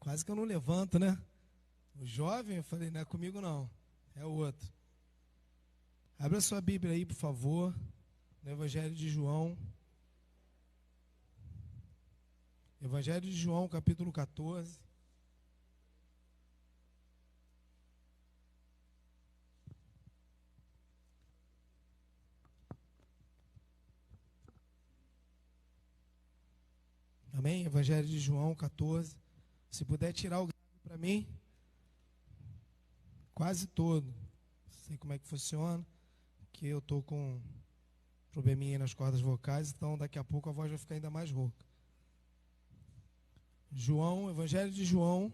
Quase que eu não levanto, né? O jovem, eu falei, não é comigo não, é o outro. Abra sua Bíblia aí, por favor, no Evangelho de João. Evangelho de João, capítulo 14. Amém? Evangelho de João 14. Se puder tirar o grave para mim. Quase todo. Não sei como é que funciona. Que eu estou com probleminha aí nas cordas vocais. Então daqui a pouco a voz vai ficar ainda mais rouca. João, Evangelho de João.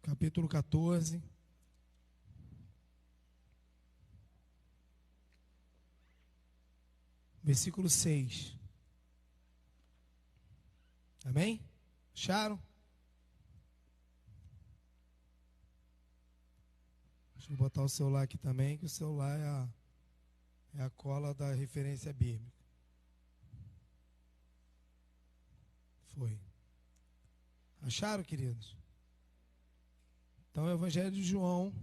Capítulo 14. Versículo 6. Amém? Acharam? Deixa eu botar o celular aqui também, que o celular é a cola da referência bíblica. Foi. Acharam, queridos? Então, o Evangelho de João,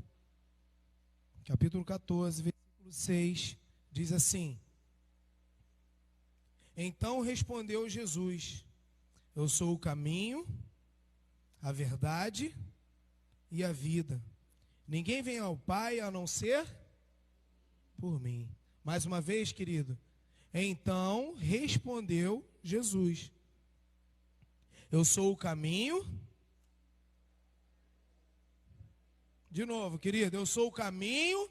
capítulo 14, versículo 6, diz assim: Então respondeu Jesus: Eu sou o caminho, a verdade e a vida. Ninguém vem ao Pai a não ser por mim. Mais uma vez, querido. Então respondeu Jesus: Eu sou o caminho. De novo, querido, eu sou o caminho.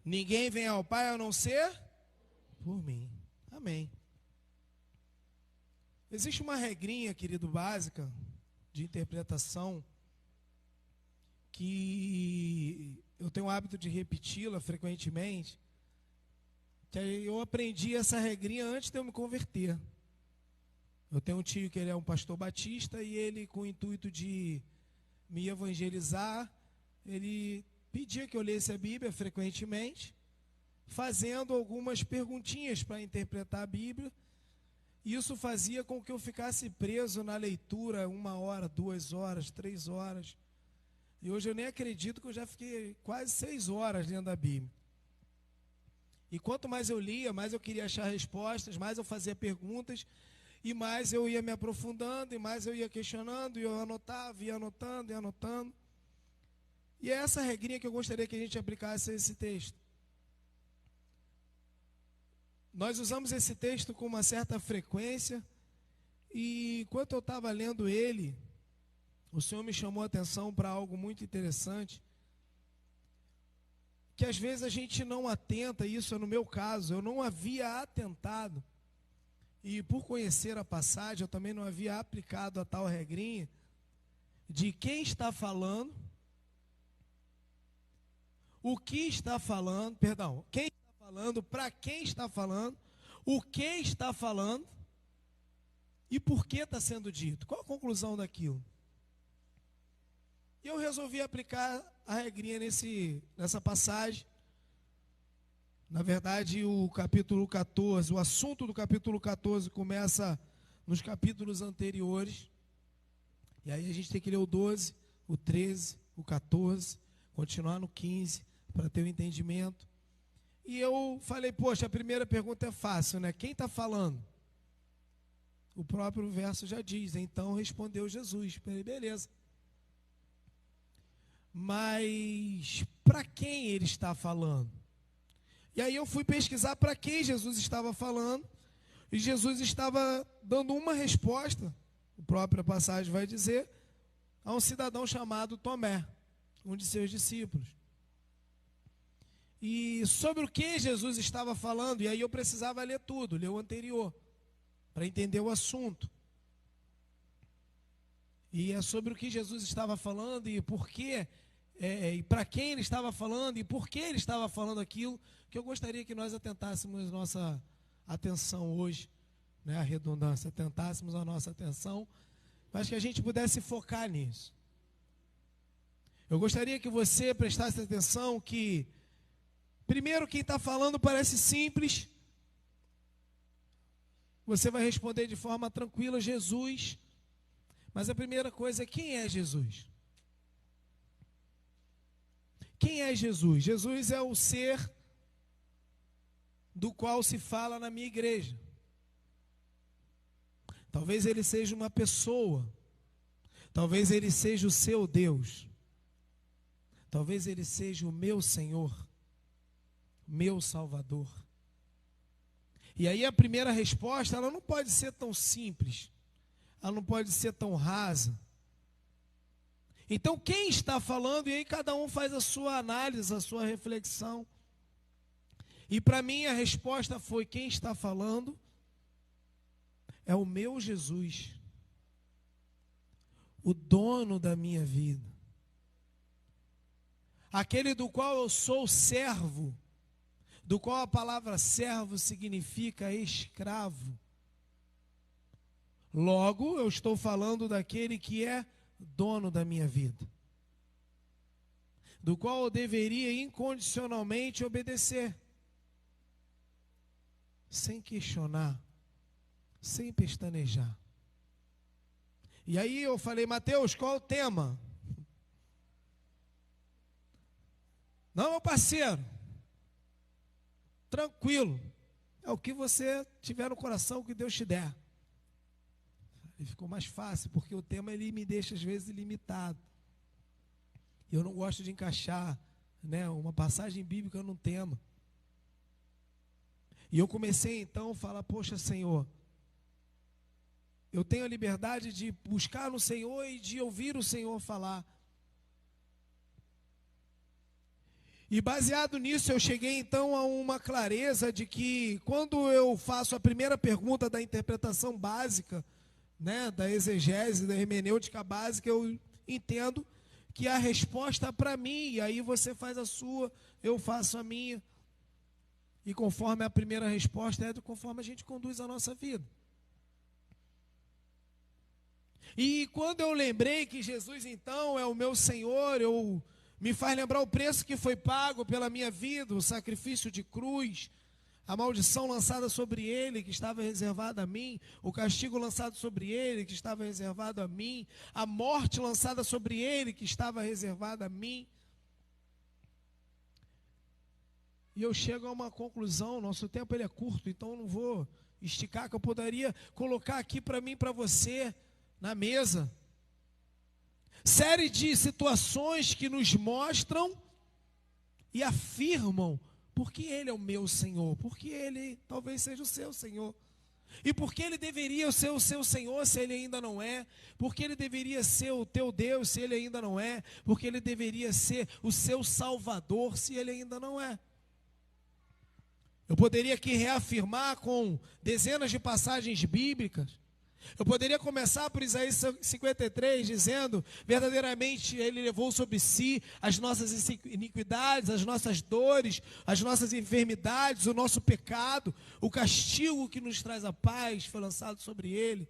Ninguém vem ao Pai a não ser por mim. Amém. Existe uma regrinha, querido, básica de interpretação que eu tenho o hábito de repeti-la frequentemente, que eu aprendi essa regrinha antes de eu me converter. Eu tenho um tio que ele é um pastor batista e ele, com o intuito de me evangelizar, ele pedia que eu lesse a Bíblia frequentemente, fazendo algumas perguntinhas para interpretar a Bíblia. Isso fazia com que eu ficasse preso na leitura 1 hora, 2 horas, 3 horas. E hoje eu nem acredito que eu já fiquei quase 6 horas lendo a Bíblia. E quanto mais eu lia, mais eu queria achar respostas, mais eu fazia perguntas, e mais eu ia me aprofundando, e mais eu ia questionando, e eu anotava, ia anotando, ia anotando. E é essa regrinha que eu gostaria que a gente aplicasse a esse texto. Nós usamos esse texto com uma certa frequência, e enquanto eu estava lendo ele, o Senhor me chamou a atenção para algo muito interessante, que às vezes a gente não atenta, isso é no meu caso, eu não havia atentado, e por conhecer a passagem, eu também não havia aplicado a tal regrinha, de quem está falando, o que está falando, perdão, quem está falando, para quem está falando, o que está falando, e por que está sendo dito. Qual a conclusão daquilo? E eu resolvi aplicar a regrinha nessa passagem. Na verdade, o capítulo 14, o assunto do capítulo 14 começa nos capítulos anteriores. E aí a gente tem que ler o 12, o 13, o 14, continuar no 15, para ter o entendimento. E eu falei, poxa, a primeira pergunta é fácil, né? Quem está falando? O próprio verso já diz, então respondeu Jesus. Falei, beleza. Mas para quem ele está falando? E aí eu fui pesquisar para quem Jesus estava falando, e Jesus estava dando uma resposta, a própria passagem vai dizer, a um cidadão chamado Tomé, um de seus discípulos. E sobre o que Jesus estava falando, e aí eu precisava ler tudo, ler o anterior, para entender o assunto. E é sobre o que Jesus estava falando e por quê, e para quem ele estava falando e por que ele estava falando aquilo, que eu gostaria que nós atentássemos nossa atenção hoje, né, a redundância, atentássemos a nossa atenção, mas que a gente pudesse focar nisso. Eu gostaria que você prestasse atenção que, primeiro, quem está falando parece simples. você vai responder de forma tranquila: Jesus. Mas a primeira coisa é: quem é Jesus? Quem é Jesus? Jesus é o ser do qual se fala na minha igreja. Talvez ele seja uma pessoa, talvez ele seja o seu Deus, talvez ele seja o meu Senhor, meu Salvador. E aí a primeira resposta, ela não pode ser tão simples, ela não pode ser tão rasa. Então quem está falando? E aí cada um faz a sua análise, a sua reflexão. E para mim a resposta foi: quem está falando é o meu Jesus, o dono da minha vida, aquele do qual eu sou servo, do qual a palavra servo significa escravo. Logo, eu estou falando daquele que é dono da minha vida, do qual eu deveria incondicionalmente obedecer, sem questionar, sem pestanejar. E aí eu falei: Mateus, qual é o tema? Não, meu parceiro, tranquilo, é o que você tiver no coração, que Deus te der. E ficou mais fácil, porque o tema ele me deixa às vezes limitado. Eu não gosto de encaixar, uma passagem bíblica num tema. E eu comecei então a falar: poxa, Senhor, eu tenho a liberdade de buscar no Senhor e de ouvir o Senhor falar. E baseado nisso, eu cheguei então a uma clareza de que quando eu faço a primeira pergunta da interpretação básica, da exegese, da hermenêutica básica, eu entendo que a resposta para mim, e aí você faz a sua, eu faço a minha. E conforme a primeira resposta conforme a gente conduz a nossa vida. E quando eu lembrei que Jesus então é o meu Senhor, me faz lembrar o preço que foi pago pela minha vida, o sacrifício de cruz, a maldição lançada sobre ele, que estava reservada a mim, o castigo lançado sobre ele, que estava reservado a mim, a morte lançada sobre ele, que estava reservada a mim. E eu chego a uma conclusão: nosso tempo ele é curto, então eu não vou esticar, que eu poderia colocar aqui para mim e para você, na mesa, série de situações que nos mostram e afirmam porque ele é o meu Senhor, porque ele talvez seja o seu Senhor, e porque ele deveria ser o seu Senhor se ele ainda não é, porque ele deveria ser o teu Deus se ele ainda não é, porque ele deveria ser o seu Salvador se ele ainda não é. Eu poderia aqui reafirmar com dezenas de passagens bíblicas. Eu poderia começar por Isaías 53, dizendo: verdadeiramente ele levou sobre si as nossas iniquidades, as nossas dores, as nossas enfermidades, o nosso pecado, o castigo que nos traz a paz foi lançado sobre ele,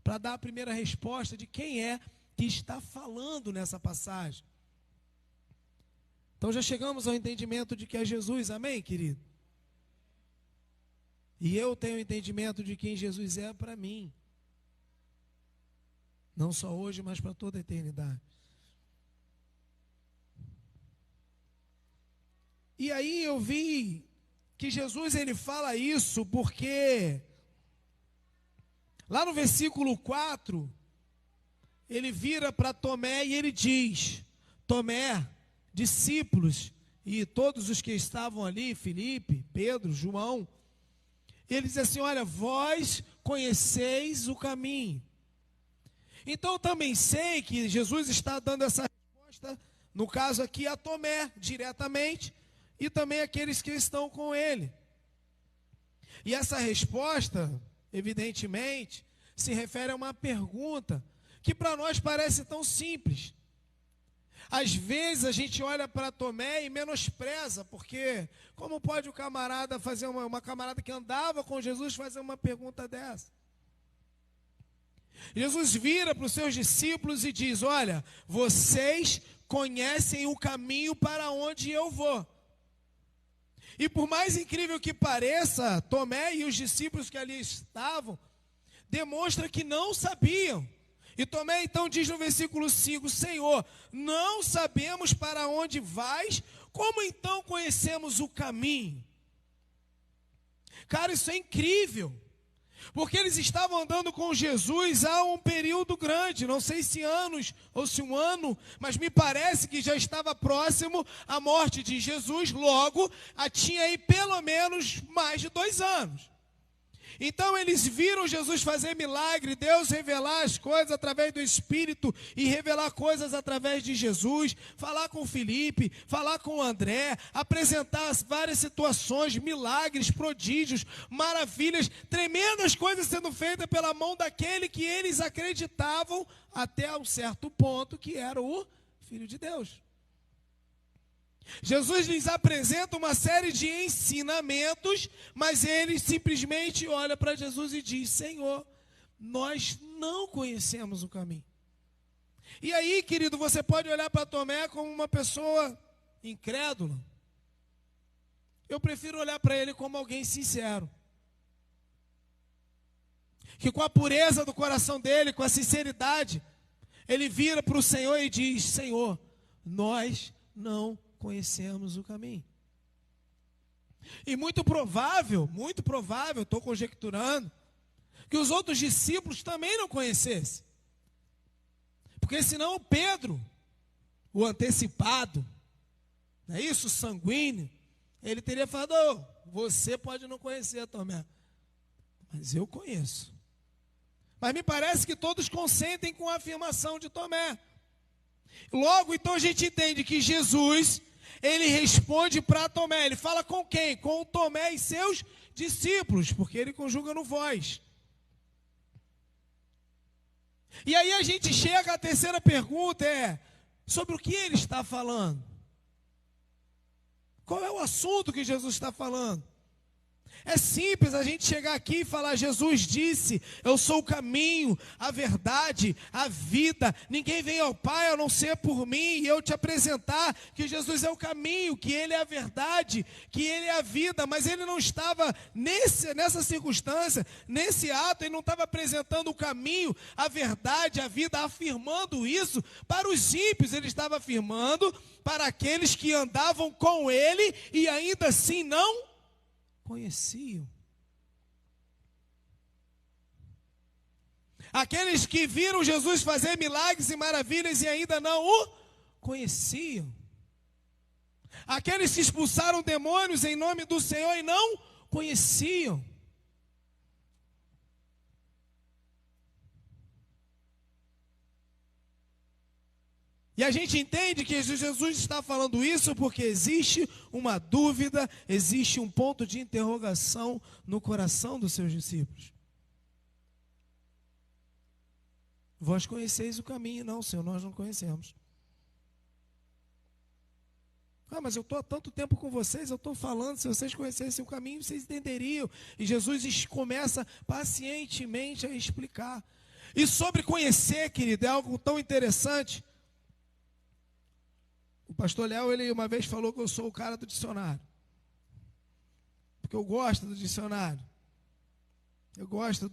para dar a primeira resposta de quem é que está falando nessa passagem. Então já chegamos ao entendimento de que é Jesus, amém, querido? E eu tenho entendimento de quem Jesus é para mim. Não só hoje, mas para toda a eternidade. E aí eu vi que Jesus ele fala isso porque lá no versículo 4, ele vira para Tomé e ele diz: Tomé, discípulos e todos os que estavam ali, Filipe, Pedro, João, ele diz assim: olha, vós conheceis o caminho. Então eu também sei que Jesus está dando essa resposta, no caso aqui a Tomé, diretamente, e também aqueles que estão com ele. E essa resposta, evidentemente, se refere a uma pergunta que para nós parece tão simples. Às vezes a gente olha para Tomé e menospreza, porque como pode o camarada fazer uma camarada que andava com Jesus fazer uma pergunta dessa? Jesus vira para os seus discípulos e diz: olha, vocês conhecem o caminho para onde eu vou. E por mais incrível que pareça, Tomé e os discípulos que ali estavam, demonstra que não sabiam. E Tomé então diz no versículo 5, Senhor, não sabemos para onde vais, como então conhecemos o caminho? Cara, isso é incrível. Porque eles estavam andando com Jesus há um período grande, não sei se anos ou se um ano, mas me parece que já estava próximo à morte de Jesus, logo, tinha aí pelo menos mais de 2 anos. Então eles viram Jesus fazer milagre, Deus revelar as coisas através do Espírito e revelar coisas através de Jesus, falar com Filipe, falar com André, apresentar várias situações, milagres, prodígios, maravilhas, tremendas coisas sendo feitas pela mão daquele que eles acreditavam até um certo ponto que era o Filho de Deus. Jesus lhes apresenta uma série de ensinamentos, mas eles simplesmente olham para Jesus e diz, Senhor, nós não conhecemos o caminho. E aí, querido, você pode olhar para Tomé como uma pessoa incrédula. Eu prefiro olhar para ele como alguém sincero. Que com a pureza do coração dele, com a sinceridade, ele vira para o Senhor e diz, Senhor, nós não conhecemos o caminho. E muito provável, estou conjecturando, que os outros discípulos também não conhecessem. Porque senão Pedro, o antecipado, não é isso, sanguíneo, ele teria falado, você pode não conhecer, Tomé, mas eu conheço. Mas me parece que todos consentem com a afirmação de Tomé. Logo, então a gente entende que Jesus, ele responde para Tomé, ele fala com quem? Com Tomé e seus discípulos, porque ele conjuga no vós. E aí a gente chega à terceira pergunta, sobre o que ele está falando? Qual é o assunto que Jesus está falando? É simples a gente chegar aqui e falar, Jesus disse, eu sou o caminho, a verdade, a vida, ninguém vem ao Pai a não ser por mim, e eu te apresentar que Jesus é o caminho, que Ele é a verdade, que Ele é a vida, mas Ele não estava nessa circunstância, nesse ato, Ele não estava apresentando o caminho, a verdade, a vida, afirmando isso para os ímpios, Ele estava afirmando para aqueles que andavam com Ele e ainda assim não conheciam. Aqueles que viram Jesus fazer milagres e maravilhas e ainda não o conheciam. Aqueles que expulsaram demônios em nome do Senhor e não conheciam. E a gente entende que Jesus está falando isso porque existe uma dúvida, existe um ponto de interrogação no coração dos seus discípulos. Vós conheceis o caminho. Não, Senhor, nós não conhecemos. Mas eu estou há tanto tempo com vocês, eu estou falando, se vocês conhecessem o caminho, vocês entenderiam. E Jesus começa pacientemente a explicar. E sobre conhecer, querido, é algo tão interessante. O pastor Léo, ele uma vez falou que eu sou o cara do dicionário. Porque eu gosto do dicionário. Eu gosto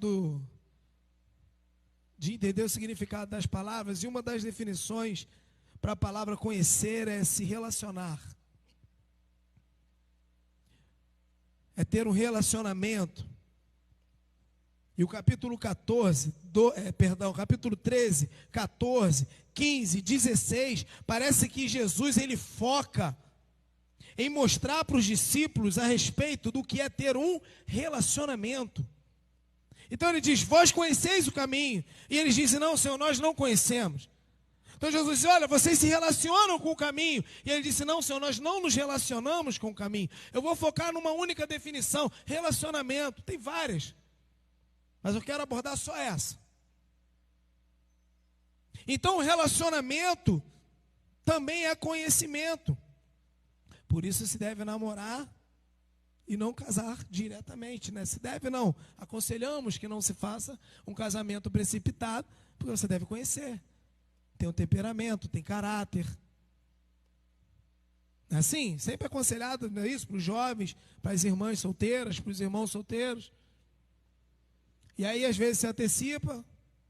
de entender o significado das palavras. E uma das definições para a palavra conhecer é se relacionar. É ter um relacionamento. E o capítulo 13, 14, 15, 16, parece que Jesus ele foca em mostrar para os discípulos a respeito do que é ter um relacionamento. Então ele diz, vós conheceis o caminho. E eles dizem, não, Senhor, nós não conhecemos. Então Jesus diz, olha, vocês se relacionam com o caminho. E ele disse, não, Senhor, nós não nos relacionamos com o caminho. Eu vou focar numa única definição, relacionamento. Tem várias, mas eu quero abordar só essa. Então o relacionamento também é conhecimento. Por isso se deve namorar e não casar diretamente, né? Se deve não. Aconselhamos que não se faça um casamento precipitado, porque você deve conhecer. Tem um temperamento, tem caráter. Assim, sempre aconselhado, não é isso? Para os jovens, para as irmãs solteiras, para os irmãos solteiros. E aí, às vezes, se antecipa,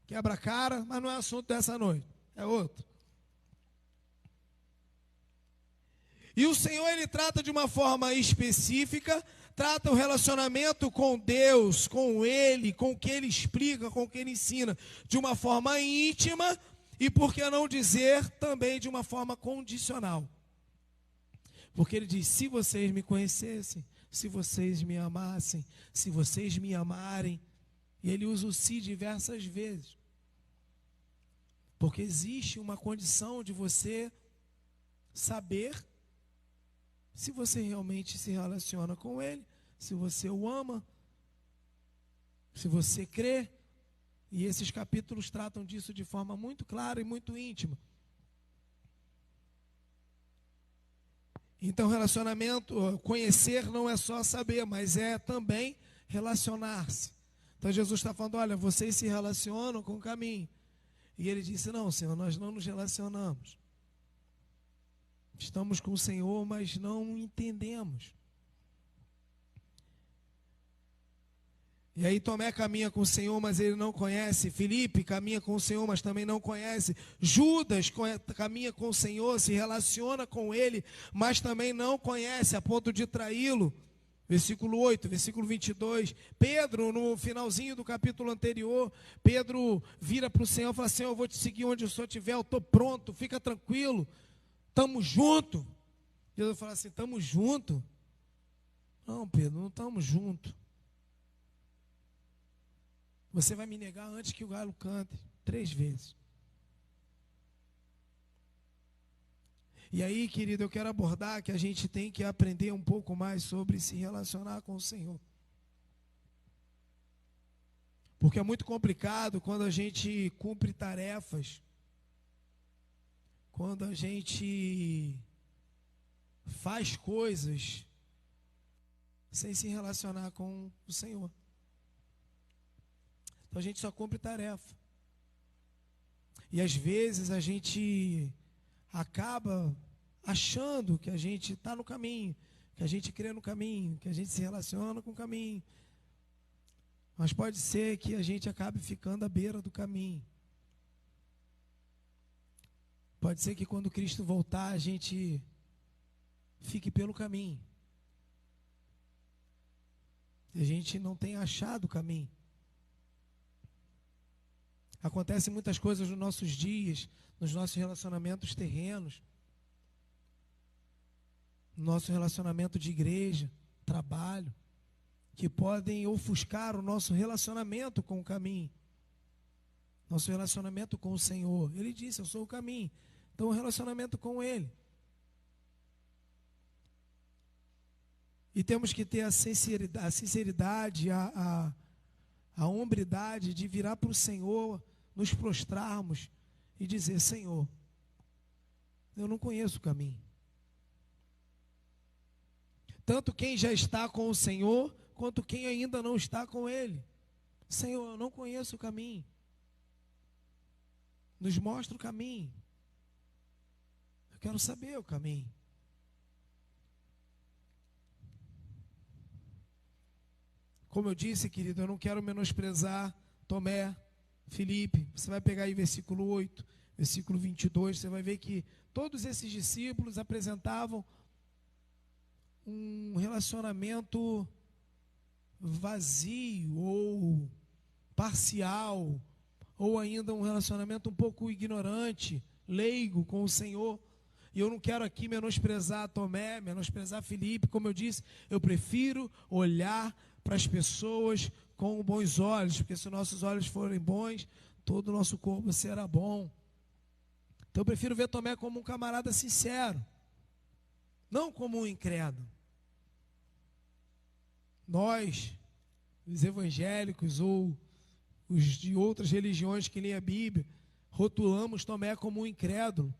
quebra a cara, mas não é assunto dessa noite, é outro. E o Senhor, Ele trata de uma forma específica, trata o relacionamento com Deus, com Ele, com o que Ele explica, com o que Ele ensina, de uma forma íntima e, por que não dizer, também de uma forma condicional. Porque Ele diz, se vocês me conhecessem, se vocês me amassem, se vocês me amarem, e Ele usa o se diversas vezes. Porque existe uma condição de você saber se você realmente se relaciona com Ele, se você o ama, se você crê. E esses capítulos tratam disso de forma muito clara e muito íntima. Então, relacionamento, conhecer não é só saber, mas é também relacionar-se. Então, Jesus está falando, olha, vocês se relacionam com o caminho. E ele disse, não, Senhor, nós não nos relacionamos. Estamos com o Senhor, mas não entendemos. E aí Tomé caminha com o Senhor, mas ele não conhece. Filipe caminha com o Senhor, mas também não conhece. Judas caminha com o Senhor, se relaciona com ele, mas também não conhece, a ponto de traí-lo. Versículo 8, versículo 22. Pedro, no finalzinho do capítulo anterior, Pedro vira para o Senhor e fala, Senhor, eu vou te seguir onde o Senhor estiver, eu estou pronto, fica tranquilo, estamos juntos. Jesus fala assim, estamos juntos? Não, Pedro, não estamos juntos. Você vai me negar antes que o galo cante 3 vezes. E aí, querido, eu quero abordar que a gente tem que aprender um pouco mais sobre se relacionar com o Senhor. Porque é muito complicado quando a gente cumpre tarefas, quando a gente faz coisas sem se relacionar com o Senhor. Então a gente só cumpre tarefa. E às vezes a gente acaba achando que a gente está no caminho, que a gente crê no caminho, que a gente se relaciona com o caminho. Mas pode ser que a gente acabe ficando à beira do caminho. Pode ser que quando Cristo voltar a gente fique pelo caminho. E a gente não tenha achado o caminho. Acontecem muitas coisas nos nossos dias, nos nossos relacionamentos terrenos, no nosso relacionamento de igreja, trabalho, que podem ofuscar o nosso relacionamento com o caminho, nosso relacionamento com o Senhor. Ele disse, eu sou o caminho, então o relacionamento com Ele. E temos que ter a sinceridade, a hombridade de virar para o Senhor, nos prostrarmos e dizer, Senhor, eu não conheço o caminho. Tanto quem já está com o Senhor, quanto quem ainda não está com Ele. Senhor, eu não conheço o caminho. Nos mostra o caminho. Eu quero saber o caminho. Como eu disse, querido, eu não quero menosprezar Tomé, Filipe. Você vai pegar aí versículo 8, versículo 22, você vai ver que todos esses discípulos apresentavam um relacionamento vazio ou parcial, ou ainda um relacionamento um pouco ignorante, leigo com o Senhor. E eu não quero aqui menosprezar Tomé, menosprezar Filipe. Como eu disse, eu prefiro olhar para as pessoas com bons olhos, porque se nossos olhos forem bons, todo o nosso corpo será bom. Então eu prefiro ver Tomé como um camarada sincero, não como um incrédulo. Nós, os evangélicos ou os de outras religiões que leem a Bíblia, rotulamos Tomé como um incrédulo.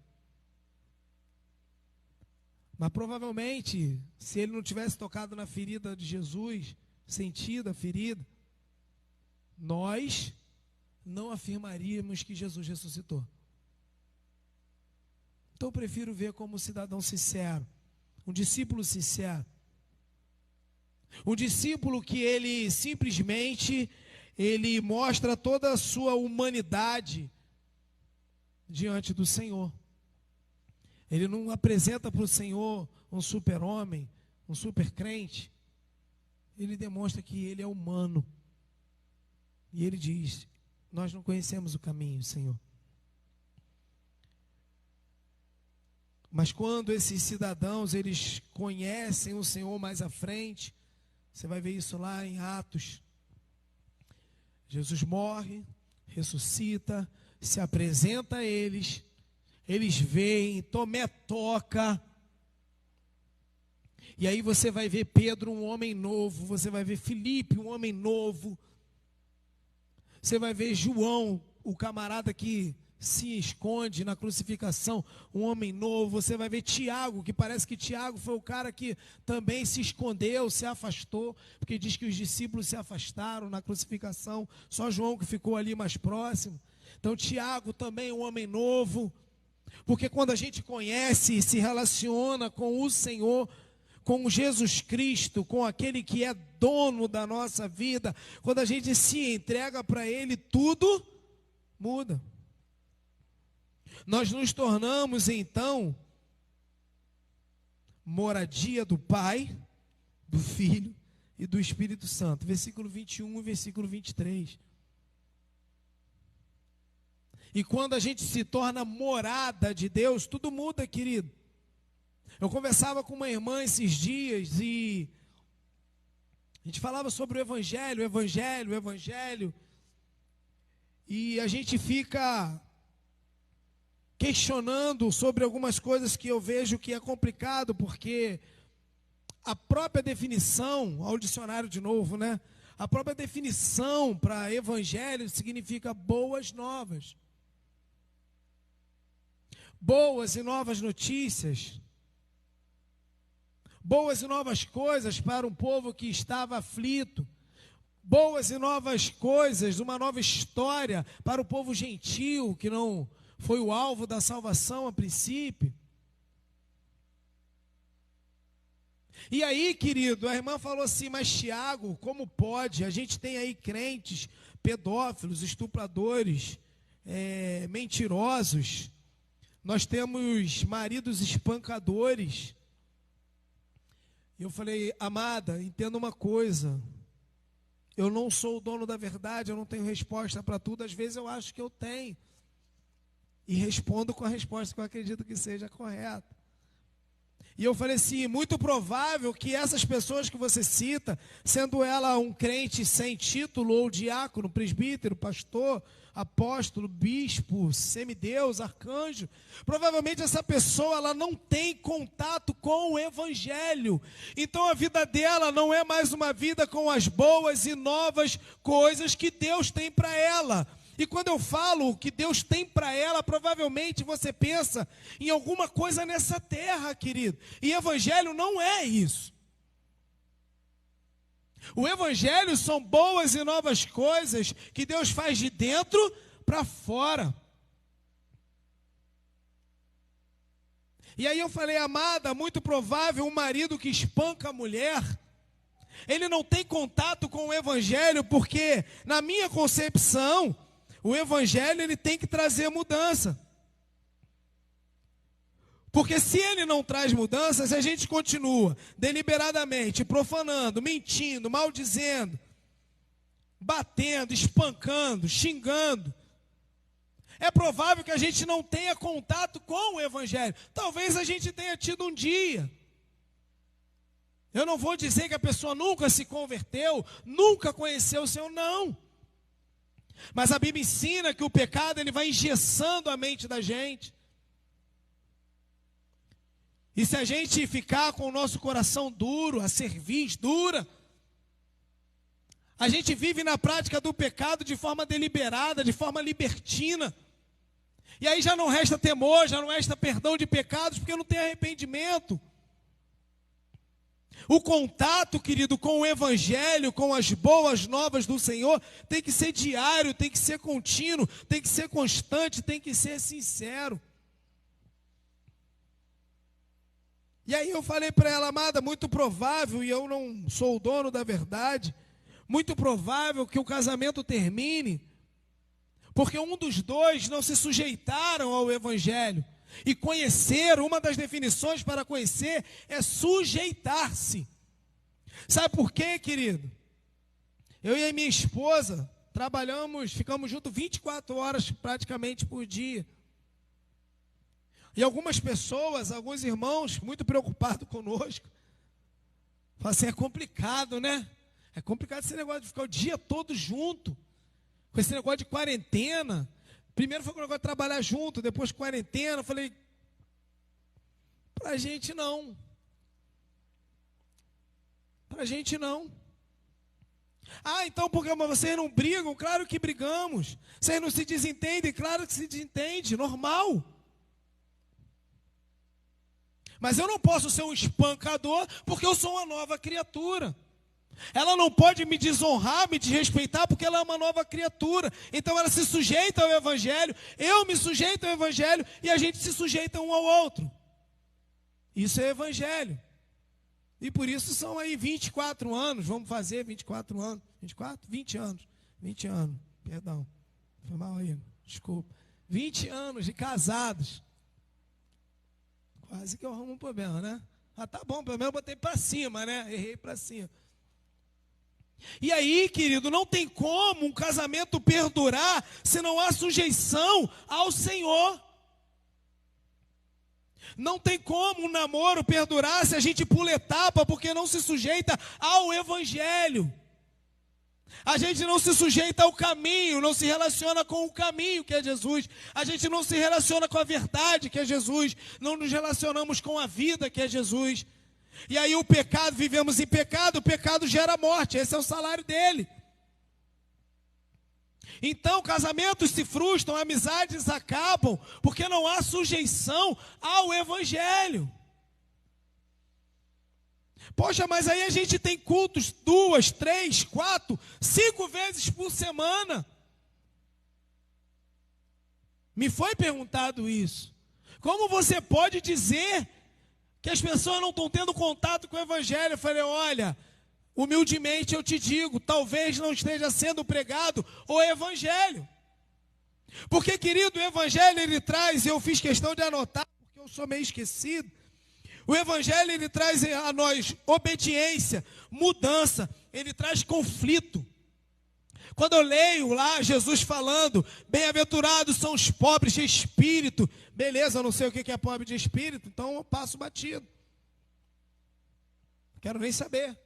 Mas provavelmente, se ele não tivesse tocado na ferida de Jesus, sentido a ferida, nós não afirmaríamos que Jesus ressuscitou. Então eu prefiro ver como um cidadão sincero, um discípulo sincero. Um discípulo que ele simplesmente, ele mostra toda a sua humanidade diante do Senhor. Ele não apresenta para o Senhor um super-homem, um super-crente. Ele demonstra que ele é humano. E ele diz: nós não conhecemos o caminho, Senhor. Mas quando esses cidadãos, eles conhecem o Senhor mais à frente, você vai ver isso lá em Atos. Jesus morre, ressuscita, se apresenta a eles, eles veem, Tomé toca. E aí você vai ver Pedro, um homem novo, você vai ver Filipe, um homem novo. Você vai ver João, o camarada que se esconde na crucificação, um homem novo. Você vai ver Tiago, que parece que Tiago foi o cara que também se escondeu, se afastou, porque diz que os discípulos se afastaram na crucificação, só João que ficou ali mais próximo. Então Tiago também um homem novo, porque quando a gente conhece e se relaciona com o Senhor, com Jesus Cristo, com aquele que é dono da nossa vida, quando a gente se entrega para Ele, tudo muda. Nós nos tornamos, então, moradia do Pai, do Filho e do Espírito Santo. Versículo 21 e versículo 23. E quando a gente se torna morada de Deus, tudo muda, querido. Eu conversava com uma irmã esses dias e a gente falava sobre o Evangelho, e a gente fica questionando sobre algumas coisas que eu vejo que é complicado, porque a própria definição, ao dicionário de novo, né? A própria definição para evangelho significa boas novas. Boas e novas notícias. Boas e novas coisas para um povo que estava aflito. Boas e novas coisas, uma nova história para o povo gentil, que não foi o alvo da salvação a princípio. E aí, querido, a irmã falou assim: mas Tiago, como pode? A gente tem aí crentes, pedófilos, estupradores, mentirosos. Nós temos maridos espancadores. E eu falei: amada, entenda uma coisa. Eu não sou o dono da verdade, eu não tenho resposta para tudo. Às vezes eu acho que eu tenho. E respondo com a resposta que eu acredito que seja correta. E eu falei assim: muito provável que essas pessoas que você cita, sendo ela um crente sem título, ou diácono, presbítero, pastor, apóstolo, bispo, semideus, arcanjo, provavelmente essa pessoa ela não tem contato com o Evangelho. Então a vida dela não é mais uma vida com as boas e novas coisas que Deus tem para ela. E quando eu falo o que Deus tem para ela, provavelmente você pensa em alguma coisa nessa terra, querido. E Evangelho não é isso. O Evangelho são boas e novas coisas que Deus faz de dentro para fora. E aí eu falei: amada, muito provável um marido que espanca a mulher, ele não tem contato com o Evangelho, porque na minha concepção, o Evangelho ele tem que trazer mudança. Porque se ele não traz mudanças, a gente continua deliberadamente profanando, mentindo, maldizendo, batendo, espancando, xingando. É provável que a gente não tenha contato com o Evangelho. Talvez a gente tenha tido um dia. Eu não vou dizer que a pessoa nunca se converteu, nunca conheceu o Senhor, não. Mas a Bíblia ensina que o pecado ele vai engessando a mente da gente. E se a gente ficar com o nosso coração duro, a cerviz dura, a gente vive na prática do pecado de forma deliberada, de forma libertina. E aí já não resta temor, já não resta perdão de pecados, porque não tem arrependimento. O contato, querido, com o Evangelho, com as boas novas do Senhor, tem que ser diário, tem que ser contínuo, tem que ser constante, tem que ser sincero. E aí eu falei para ela: amada, muito provável, e eu não sou o dono da verdade, muito provável que o casamento termine, porque um dos dois não se sujeitaram ao Evangelho. E conhecer, uma das definições para conhecer é sujeitar-se. Sabe por quê, querido? Eu e a minha esposa trabalhamos, ficamos juntos 24 horas praticamente por dia. E algumas pessoas, alguns irmãos, muito preocupados conosco, falam assim: é complicado, né? É complicado esse negócio de ficar o dia todo junto, com esse negócio de quarentena. Primeiro foi o negócio de trabalhar junto, depois quarentena. Eu falei: pra gente não. Pra gente não. Ah, então porque vocês não brigam? Claro que brigamos. Vocês não se desentendem? Claro que se desentende, normal. Mas eu não posso ser um espancador, porque eu sou uma nova criatura. Ela não pode me desonrar, me desrespeitar, porque ela é uma nova criatura. Então ela se sujeita ao Evangelho, eu me sujeito ao Evangelho, e a gente se sujeita um ao outro. Isso é Evangelho. E por isso são aí 24 anos, vamos fazer 24 anos. 24? 20 anos. 20 anos, perdão. Foi mal aí, desculpa. 20 anos de casados. Quase que eu arrumo um problema, né? Ah, tá bom, pelo menos eu botei para cima, né? Errei para cima. E aí, querido, não tem como um casamento perdurar se não há sujeição ao Senhor. Não tem como um namoro perdurar se a gente pula etapa, porque não se sujeita ao Evangelho. A gente não se sujeita ao caminho, não se relaciona com o caminho que é Jesus. A gente não se relaciona com a verdade que é Jesus. Não nos relacionamos com a vida que é Jesus. E aí o pecado, vivemos em pecado, o pecado gera morte, esse é o salário dele. Então casamentos se frustram, amizades acabam, porque não há sujeição ao Evangelho. Poxa, mas aí a gente tem cultos 2, 3, 4, 5 vezes por semana. Me foi perguntado isso. Como você pode dizer que as pessoas não estão tendo contato com o Evangelho? Eu falei: olha, humildemente eu te digo, talvez não esteja sendo pregado o Evangelho. Porque, querido, o Evangelho ele traz, eu fiz questão de anotar, porque eu sou meio esquecido. O Evangelho ele traz a nós obediência, mudança, ele traz conflito. Quando eu leio lá Jesus falando: bem-aventurados são os pobres de espírito. Beleza, eu não sei o que é pobre de espírito, então eu passo batido. Quero nem saber.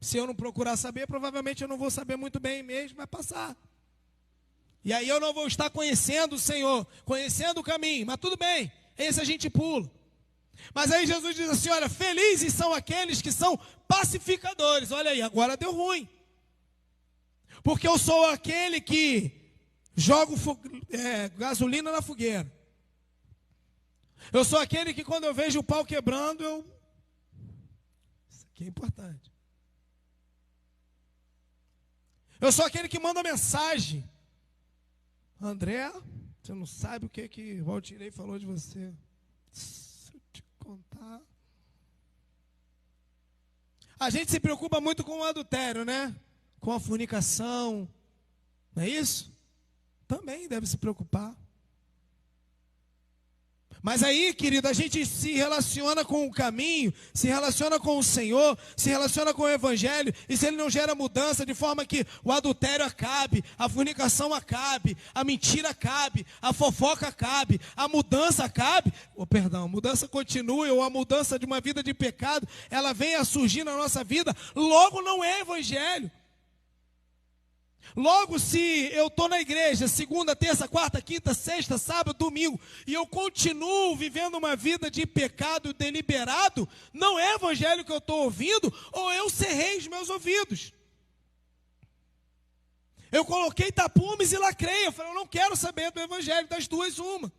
Se eu não procurar saber, provavelmente eu não vou saber muito bem mesmo, vai passar. E aí eu não vou estar conhecendo o Senhor, conhecendo o caminho, mas tudo bem, esse a gente pula. Mas aí Jesus diz assim: olha, felizes são aqueles que são pacificadores. Olha aí, agora deu ruim. Porque eu sou aquele que jogo gasolina na fogueira. Eu sou aquele que quando eu vejo o pau quebrando, isso aqui é importante. Eu sou aquele que manda mensagem: André, você não sabe o que Valdirei falou de você. Se eu te contar. A gente se preocupa muito com o adultério, né? Com a fornicação. Não é isso? Também deve se preocupar. Mas aí, querido, a gente se relaciona com o caminho, se relaciona com o Senhor, se relaciona com o Evangelho, e se ele não gera mudança, de forma que o adultério acabe, a fornicação acabe, a mentira acabe, a fofoca acabe, a mudança acabe, a mudança continue, ou a mudança de uma vida de pecado, ela vem a surgir na nossa vida, logo não é Evangelho. Logo, se eu estou na igreja segunda, terça, quarta, quinta, sexta, sábado, domingo, e eu continuo vivendo uma vida de pecado deliberado, não é Evangelho que eu estou ouvindo, ou eu cerrei os meus ouvidos. Eu coloquei tapumes e lacrei. Eu falei: eu não quero saber do Evangelho, das duas uma.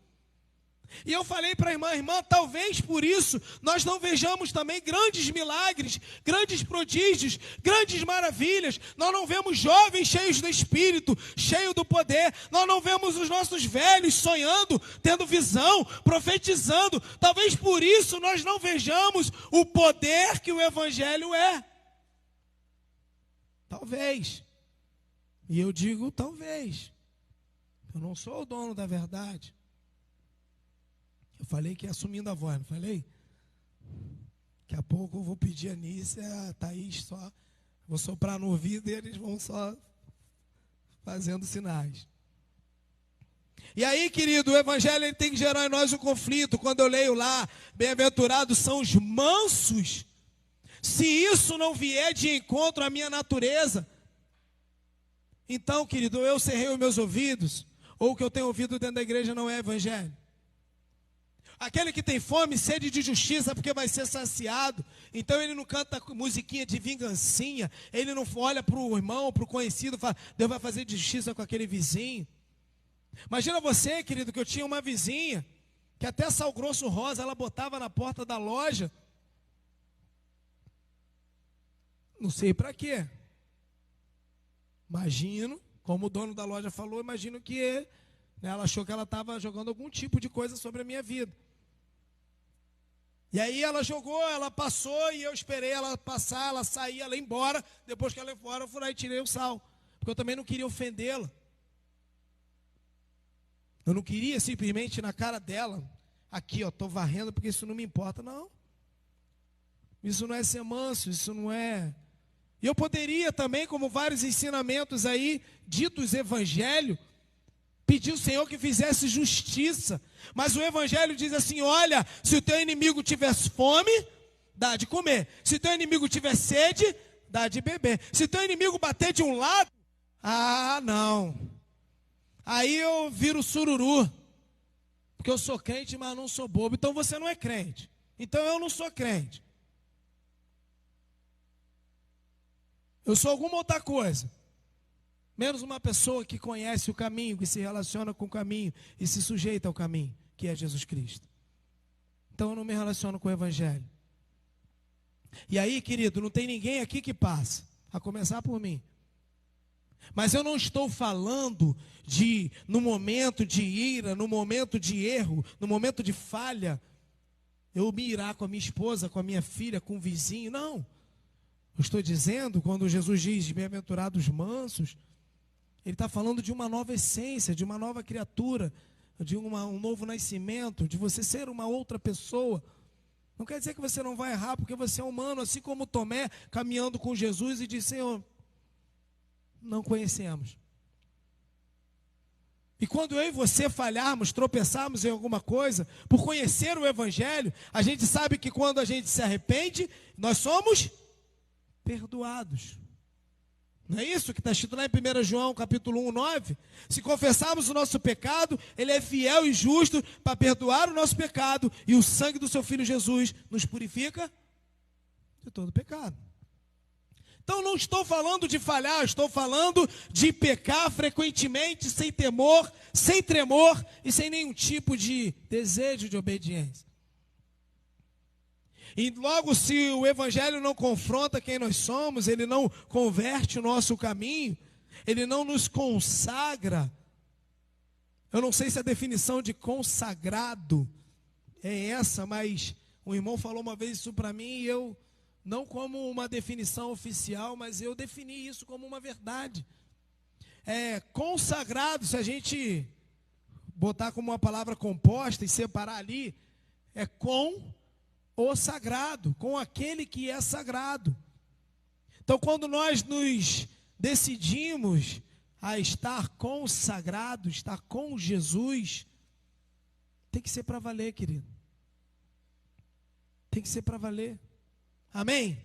E eu falei para a irmã, talvez por isso nós não vejamos também grandes milagres, grandes prodígios, grandes maravilhas. Nós não vemos jovens cheios do Espírito, cheios do poder. Nós não vemos os nossos velhos sonhando, tendo visão, profetizando. Talvez por isso nós não vejamos o poder que o Evangelho é. Talvez. E eu digo talvez. Eu não sou o dono da verdade. Eu falei que ia assumindo a voz, não falei? Daqui a pouco eu vou pedir a Nícia, a Thaís só, vou soprar no ouvido e eles vão só fazendo sinais. E aí, querido, o Evangelho ele tem que gerar em nós um conflito. Quando eu leio lá, bem-aventurados são os mansos, se isso não vier de encontro à minha natureza, então, querido, eu cerrei os meus ouvidos, ou o que eu tenho ouvido dentro da igreja não é Evangelho. Aquele que tem fome e sede de justiça, porque vai ser saciado. Então ele não canta musiquinha de vingancinha. Ele não olha para o irmão, para o conhecido, e fala, Deus vai fazer justiça com aquele vizinho. Imagina você, querido, que eu tinha uma vizinha, que até sal grosso rosa ela botava na porta da loja. Não sei para quê. Imagino, como o dono da loja falou, imagino que ela achou que ela estava jogando algum tipo de coisa sobre a minha vida. E aí ela jogou, ela passou e eu esperei ela passar, ela sair, ela ir embora. Depois que ela ia embora, eu fui lá e tirei o sal. Porque eu também não queria ofendê-la. Eu não queria simplesmente na cara dela, aqui ó, estou varrendo porque isso não me importa. Não. Isso não é ser manso, isso não é... E eu poderia também, como vários ensinamentos aí, ditos evangelho, pedir ao Senhor que fizesse justiça. Mas o Evangelho diz assim, olha, se o teu inimigo tiver fome, dá de comer. Se o teu inimigo tiver sede, dá de beber. Se o teu inimigo bater de um lado, não. Aí eu viro sururu. Porque eu sou crente, mas não sou bobo. Então você não é crente. Então eu não sou crente. Eu sou alguma outra coisa. Menos uma pessoa que conhece o caminho, que se relaciona com o caminho e se sujeita ao caminho, que é Jesus Cristo. Então eu não me relaciono com o Evangelho. E aí, querido, não tem ninguém aqui que passa, a começar por mim. Mas eu não estou falando de, no momento de ira, no momento de erro, no momento de falha, eu me irar com a minha esposa, com a minha filha, com o vizinho, não. Eu estou dizendo, quando Jesus diz, bem-aventurados mansos, ele está falando de uma nova essência, de uma nova criatura, de um novo nascimento, de você ser uma outra pessoa. Não quer dizer que você não vai errar, porque você é humano, assim como Tomé, caminhando com Jesus e disse, Senhor, não conhecemos. E quando eu e você falharmos, tropeçarmos em alguma coisa, por conhecer o Evangelho, a gente sabe que quando a gente se arrepende, nós somos perdoados. Não é isso que está escrito lá em 1 João, capítulo 1, 9? Se confessarmos o nosso pecado, Ele é fiel e justo para perdoar o nosso pecado, e o sangue do seu Filho Jesus nos purifica de todo pecado. Então não estou falando de falhar, estou falando de pecar frequentemente, sem temor, sem tremor e sem nenhum tipo de desejo de obediência. E logo, se o Evangelho não confronta quem nós somos, ele não converte o nosso caminho, ele não nos consagra. Eu não sei se a definição de consagrado é essa, mas um irmão falou uma vez isso para mim e eu, não como uma definição oficial, mas eu defini isso como uma verdade. Consagrado, se a gente botar como uma palavra composta e separar ali, é com o sagrado, com aquele que é sagrado. Então, quando nós nos decidimos a estar consagrado, estar com Jesus, tem que ser para valer, querido. Tem que ser para valer. Amém?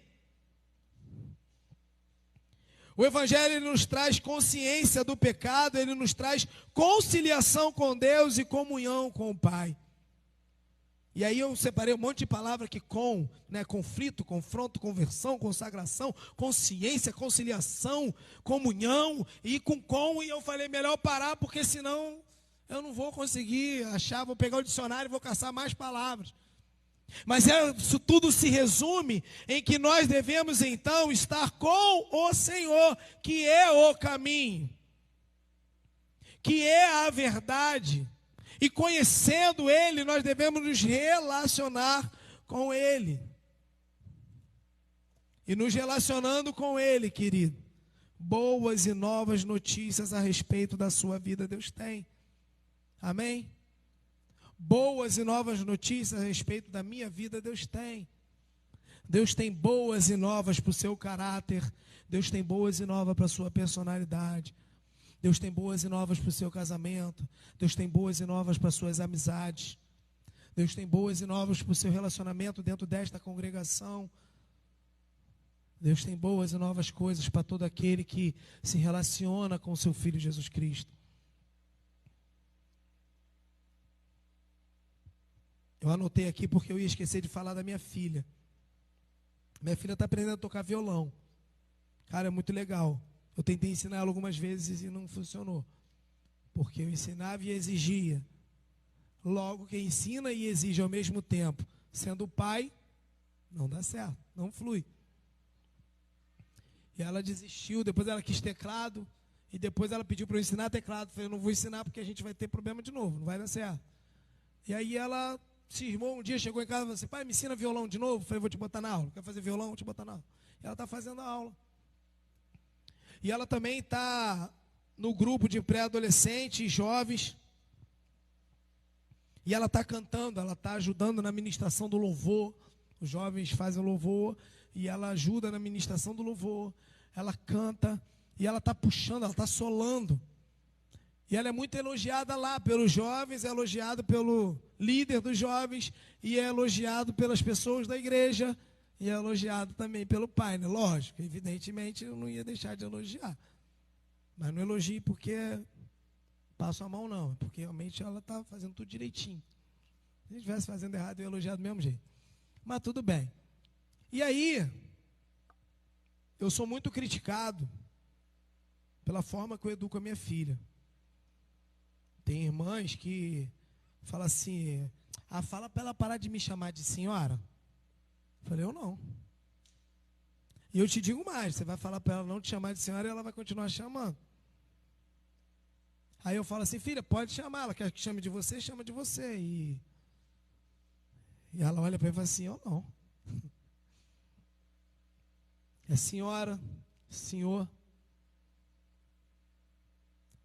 O Evangelho ele nos traz consciência do pecado, ele nos traz conciliação com Deus e comunhão com o Pai. E aí eu separei um monte de palavras que conflito, confronto, conversão, consagração, consciência, conciliação, comunhão e e eu falei melhor parar porque senão Eu não vou conseguir achar, vou pegar o dicionário e vou caçar mais palavras. Mas isso tudo se resume em que nós devemos então estar com o Senhor, que é o caminho, que é a verdade. E conhecendo Ele, nós devemos nos relacionar com Ele. E nos relacionando com Ele, querido, boas e novas notícias a respeito da sua vida Deus tem. Amém? Boas e novas notícias a respeito da minha vida Deus tem. Deus tem boas e novas para o seu caráter. Deus tem boas e novas para a sua personalidade. Deus tem boas e novas para o seu casamento. Deus tem boas e novas para as suas amizades. Deus tem boas e novas para o seu relacionamento dentro desta congregação. Deus tem boas e novas coisas para todo aquele que se relaciona com o seu Filho Jesus Cristo. Eu anotei aqui porque eu ia esquecer de falar da minha filha. Minha filha está aprendendo a tocar violão. Cara, é muito legal. Eu tentei ensinar ela algumas vezes e não funcionou. Porque eu ensinava e exigia. Logo, quem ensina e exige ao mesmo tempo, sendo pai, não dá certo, não flui. E ela desistiu, depois ela quis teclado, e depois ela pediu para eu ensinar teclado. Eu falei, eu não vou ensinar porque a gente vai ter problema de novo, não vai dar certo. E aí ela cismou um dia, chegou em casa e falou assim, pai, me ensina violão de novo? Eu falei, vou te botar na aula. Quer fazer violão? Vou te botar na aula. E ela está fazendo a aula. E ela também está no grupo de pré-adolescentes e jovens. E ela está cantando, ela está ajudando na ministração do louvor. Os jovens fazem o louvor e ela ajuda na ministração do louvor. Ela canta e ela está puxando, ela está solando. E ela é muito elogiada lá pelos jovens, é elogiado pelo líder dos jovens, e é elogiado pelas pessoas da igreja, e é elogiado também pelo pai, né? Lógico, evidentemente eu não ia deixar de elogiar. Mas não elogio porque passo a mão não, porque realmente ela está fazendo tudo direitinho. Se a gente estivesse fazendo errado, eu ia elogiar do mesmo jeito. Mas tudo bem. E aí, eu sou muito criticado pela forma que eu educo a minha filha. Tem irmãs que falam assim, fala para ela parar de me chamar de senhora. Eu falei, eu não. E eu te digo mais, você vai falar para ela não te chamar de senhora e ela vai continuar chamando. Aí eu falo assim, filha, pode chamar, ela quer que chame de você, chama de você. E ela olha para mim e fala assim, eu não. É senhora, senhor.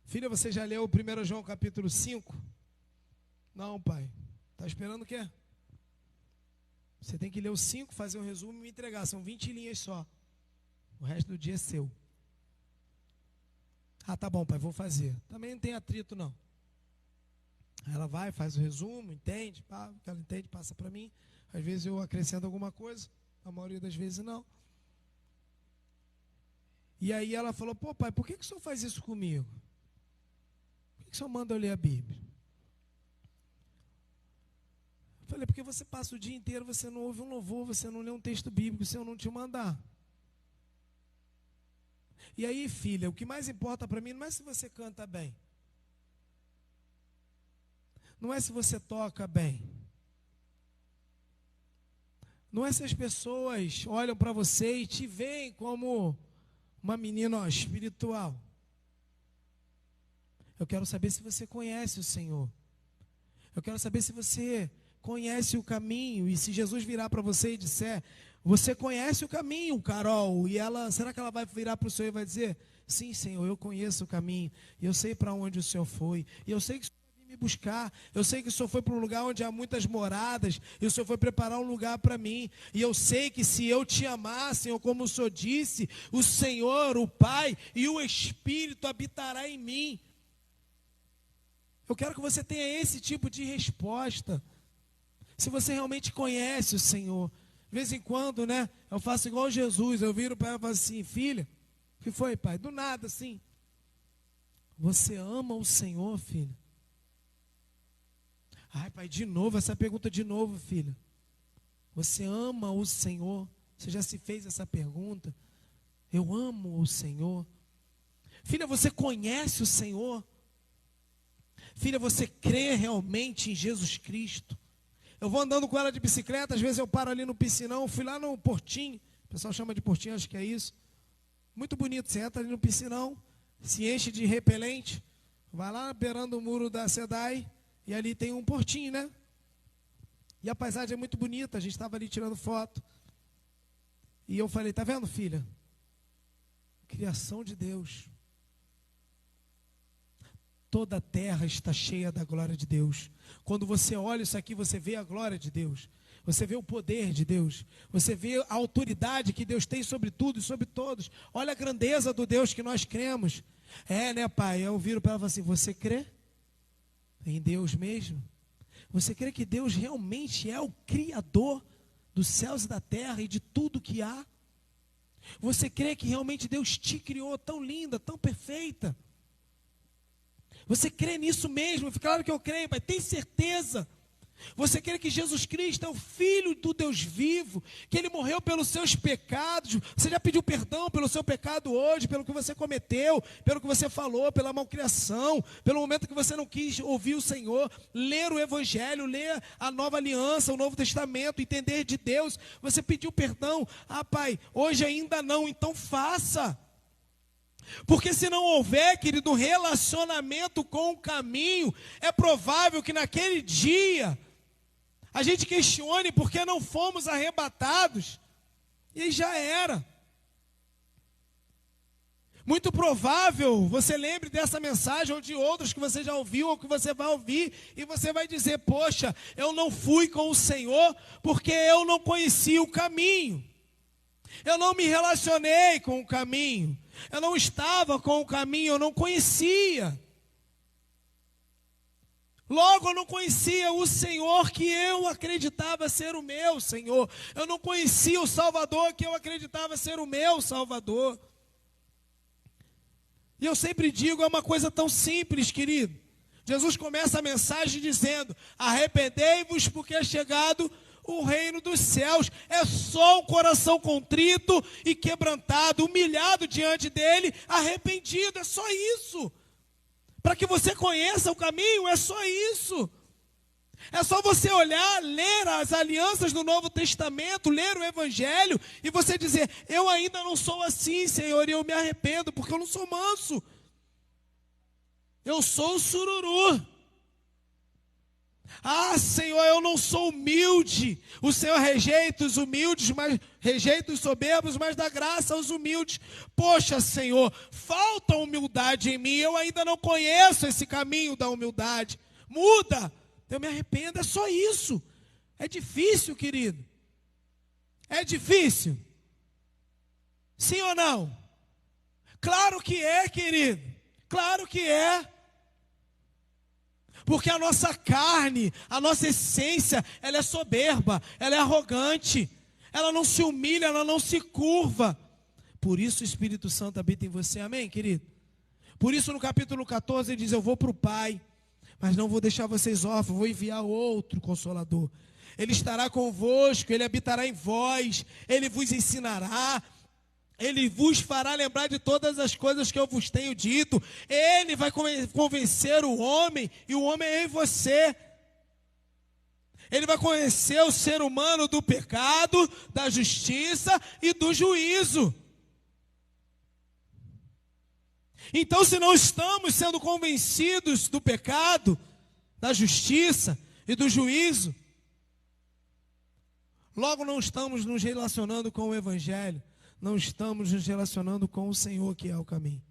Filha, você já leu o 1 João capítulo 5? Não, pai. Está esperando o quê? Você tem que ler o 5, fazer um resumo e me entregar. São 20 linhas só. O resto do dia é seu. Ah, tá bom, pai, vou fazer. Também não tem atrito, não. Aí ela vai, faz o resumo, entende, pá, ela entende, passa para mim. Às vezes eu acrescento alguma coisa, a maioria das vezes não. E aí ela falou, pô, pai, por que o senhor faz isso comigo? Por que o senhor manda eu ler a Bíblia? Eu falei, porque você passa o dia inteiro, você não ouve um louvor, você não lê um texto bíblico, se eu não te mandar. E aí, filha, o que mais importa para mim não é se você canta bem. Não é se você toca bem. Não é se as pessoas olham para você e te veem como uma menina espiritual. Eu quero saber se você conhece o Senhor. Eu quero saber se você conhece o caminho. E se Jesus virar para você e disser, você conhece o caminho, Carol. E ela, será que ela vai virar para o Senhor e vai dizer, sim, Senhor, eu conheço o caminho. E eu sei para onde o Senhor foi. E eu sei que o Senhor vai vir me buscar. Eu sei que o Senhor foi para um lugar onde há muitas moradas. E o Senhor foi preparar um lugar para mim. E eu sei que se eu te amar, Senhor, como o Senhor disse, o Senhor, o Pai e o Espírito habitará em mim. Eu quero que você tenha esse tipo de resposta. Se você realmente conhece o Senhor. De vez em quando, né? Eu faço igual Jesus. Eu viro para ela e falo assim, filha, o que foi, pai? Do nada, assim. Você ama o Senhor, filha? Ai, pai, de novo, essa pergunta de novo, filha. Você ama o Senhor? Você já se fez essa pergunta? Eu amo o Senhor. Filha, você conhece o Senhor? Filha, você crê realmente em Jesus Cristo? Eu vou andando com ela de bicicleta, às vezes eu paro ali no piscinão, fui lá no Portinho, o pessoal chama de Portinho, acho que é isso. Muito bonito, você entra ali no piscinão, se enche de repelente, vai lá beirando o muro da SEDAI, e ali tem um portinho, né? E a paisagem é muito bonita, a gente estava ali tirando foto. E eu falei, tá vendo, filha? Criação de Deus. Toda a terra está cheia da glória de Deus. Quando você olha isso aqui, você vê a glória de Deus. Você vê o poder de Deus. Você vê a autoridade que Deus tem sobre tudo e sobre todos. Olha a grandeza do Deus que nós cremos. É, né, pai? Eu viro para ela e falo assim, você crê em Deus mesmo? Você crê que Deus realmente é o Criador dos céus e da terra e de tudo que há? Você crê que realmente Deus te criou tão linda, tão perfeita? Você crê nisso mesmo? Claro que eu creio, pai, tem certeza? Você crê que Jesus Cristo é o Filho do Deus vivo, que Ele morreu pelos seus pecados? Você já pediu perdão pelo seu pecado hoje, pelo que você cometeu, pelo que você falou, pela malcriação, pelo momento que você não quis ouvir o Senhor, ler o Evangelho, ler a Nova Aliança, o Novo Testamento, entender de Deus? Você pediu perdão? Ah, pai, hoje ainda não, então faça. Porque se não houver, querido, relacionamento com o caminho, é provável que naquele dia a gente questione por que não fomos arrebatados, e aí já era. Muito provável você lembre dessa mensagem ou de outras que você já ouviu ou que você vai ouvir, e você vai dizer, poxa, eu não fui com o Senhor porque eu não conhecia o caminho. Eu não me relacionei com o caminho. Eu não estava com o caminho, eu não conhecia. Logo eu não conhecia o Senhor que eu acreditava ser o meu Senhor. Eu não conhecia o Salvador que eu acreditava ser o meu Salvador. E eu sempre digo, é uma coisa tão simples, querido. Jesus começa a mensagem dizendo, arrependei-vos porque é chegado o reino dos céus. É só um coração contrito e quebrantado, humilhado diante dele, arrependido, é só isso. Para que você conheça o caminho, é só isso. É só você olhar, ler as alianças do Novo Testamento, ler o Evangelho, e você dizer, eu ainda não sou assim, Senhor, e eu me arrependo, porque eu não sou manso. Eu sou o sururu. Ah, Senhor, eu não sou humilde. O Senhor rejeita os humildes, mas rejeita os soberbos, mas dá graça aos humildes. Poxa, Senhor, falta humildade em mim. Eu ainda não conheço esse caminho da humildade. Muda. Eu me arrependo, é só isso. É difícil, querido. É difícil. Sim ou não? Claro que é, querido. Claro que é. Porque a nossa carne, a nossa essência, ela é soberba, ela é arrogante, ela não se humilha, ela não se curva. Por isso o Espírito Santo habita em você, amém, querido? Por isso no capítulo 14 ele diz, eu vou para o Pai, mas não vou deixar vocês órfãos, vou enviar outro Consolador. Ele estará convosco, ele habitará em vós, ele vos ensinará, ele vos fará lembrar de todas as coisas que eu vos tenho dito. Ele vai convencer o homem, e o homem é em você. Ele vai convencer o ser humano do pecado, da justiça e do juízo. Então, se não estamos sendo convencidos do pecado, da justiça e do juízo, logo não estamos nos relacionando com o Evangelho. Não estamos nos relacionando com o Senhor que é o caminho.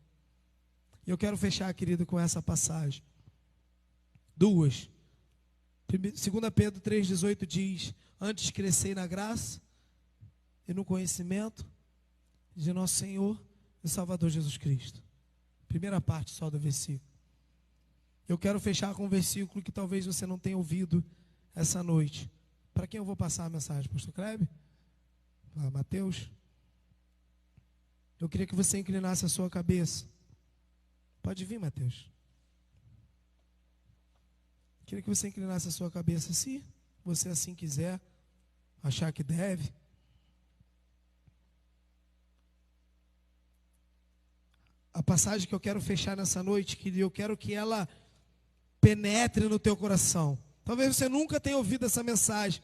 E eu quero fechar, querido, com essa passagem. 2 Pedro 3,18 diz, antes crescei na graça e no conhecimento de nosso Senhor e Salvador Jesus Cristo. Primeira parte só do versículo. Eu quero fechar com um versículo que talvez você não tenha ouvido essa noite. Para quem eu vou passar a mensagem? Pastor Kleber? Mateus? Eu queria que você inclinasse a sua cabeça. Pode vir, Mateus. Eu queria que você inclinasse a sua cabeça, se você assim quiser, achar que deve. A passagem que eu quero fechar nessa noite, que eu quero que ela penetre no teu coração. Talvez você nunca tenha ouvido essa mensagem,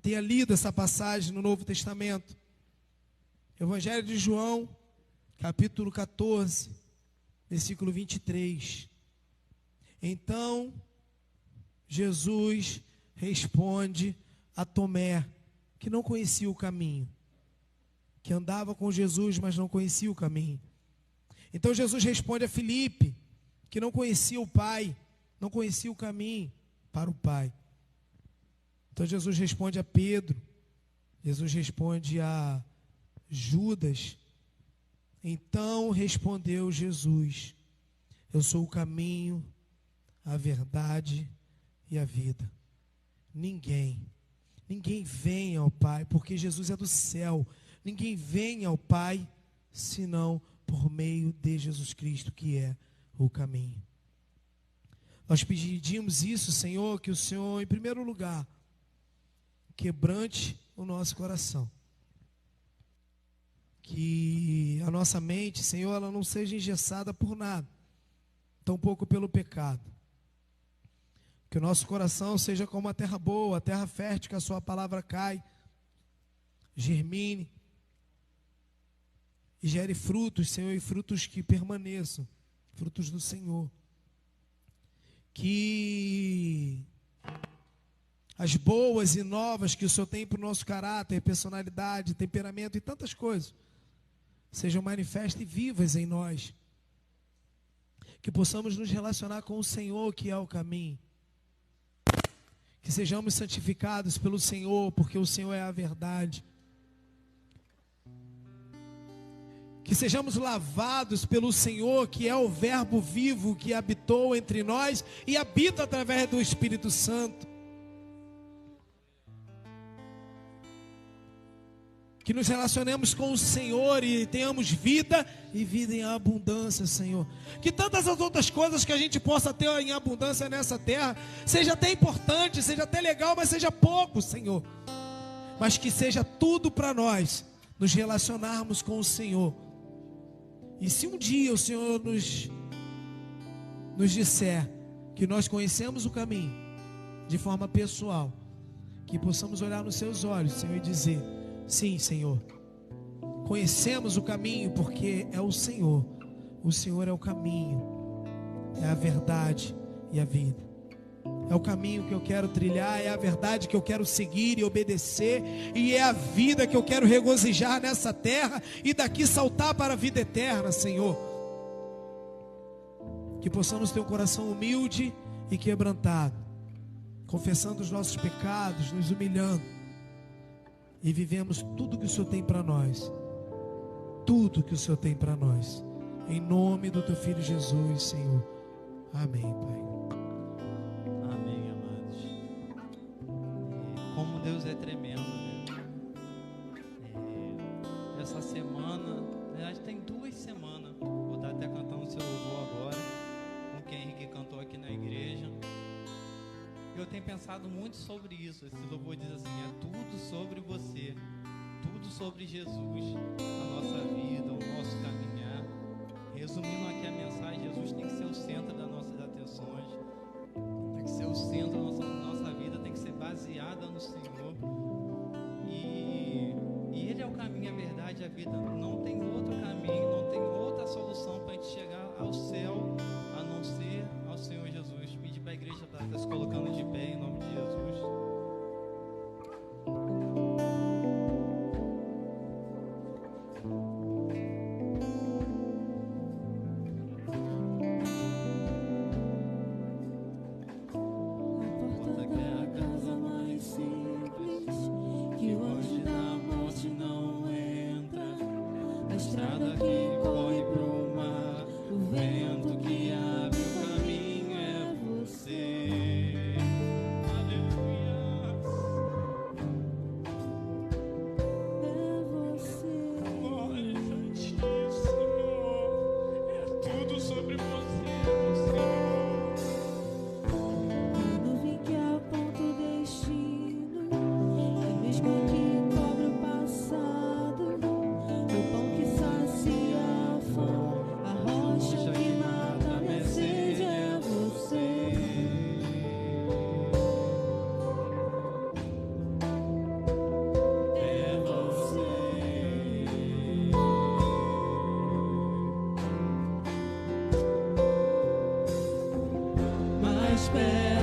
tenha lido essa passagem no Novo Testamento. Evangelho de João, capítulo 14, versículo 23. Então, Jesus responde a Tomé, que não conhecia o caminho, que andava com Jesus, mas não conhecia o caminho. Então Jesus responde a Filipe, que não conhecia o Pai, não conhecia o caminho para o Pai. Então Jesus responde a Pedro, Jesus responde a Judas. Então respondeu Jesus: eu sou o caminho, a verdade e a vida. Ninguém vem ao Pai, porque Jesus é do céu. Ninguém vem ao Pai senão por meio de Jesus Cristo, que é o caminho. Nós pedimos isso, Senhor, que o Senhor, em primeiro lugar, quebrante o nosso coração. Que a nossa mente, Senhor, ela não seja engessada por nada, tampouco pelo pecado. Que o nosso coração seja como a terra boa, a terra fértil, que a sua palavra cai, germine e gere frutos, Senhor, e frutos que permaneçam, frutos do Senhor. Que as boas e novas que o Senhor tem para o nosso caráter, personalidade, temperamento e tantas coisas, sejam manifestas e vivas em nós. Que possamos nos relacionar com o Senhor, que é o caminho. Que sejamos santificados pelo Senhor, porque o Senhor é a verdade. Que sejamos lavados pelo Senhor, que é o verbo vivo que habitou entre nós e habita através do Espírito Santo. Que nos relacionemos com o Senhor e tenhamos vida e vida em abundância, Senhor. Que tantas as outras coisas que a gente possa ter em abundância nessa terra, seja até importante, seja até legal, mas seja pouco, Senhor. Mas que seja tudo para nós nos relacionarmos com o Senhor. E se um dia o Senhor nos disser que nós conhecemos o caminho de forma pessoal, que possamos olhar nos seus olhos, Senhor, e dizer: sim, Senhor, conhecemos o caminho, porque é o Senhor é o caminho, é a verdade e a vida. É o caminho que eu quero trilhar, é a verdade que eu quero seguir e obedecer, e é a vida que eu quero regozijar nessa terra e daqui saltar para a vida eterna, Senhor. Que possamos ter um coração humilde e quebrantado, confessando os nossos pecados, nos humilhando, e vivemos tudo que o Senhor tem para nós. Tudo que o Senhor tem para nós. Em nome do teu Filho Jesus, Senhor. Amém, Pai. Amém, amados. Como Deus é tremendo, né? Essa semana, na verdade tem 2 semanas, vou estar até cantando seu louvor agora, com quem Henrique cantou aqui na igreja. Eu tenho pensado muito sobre isso. Esse louvor diz assim: é tudo sobre você, tudo sobre Jesus, a nossa vida, o nosso caminhar. Resumindo aqui a mensagem, Jesus tem que ser o centro das nossas atenções, tem que ser o centro da nossa vida, tem que ser baseada no Senhor. E Ele é o caminho, a verdade e a vida. Não tem outro caminho, não tem outra solução para a gente chegar ao céu, a não ser ao Senhor Jesus. Pedir para a igreja estar se colocando de pé em nome de Jesus. pés.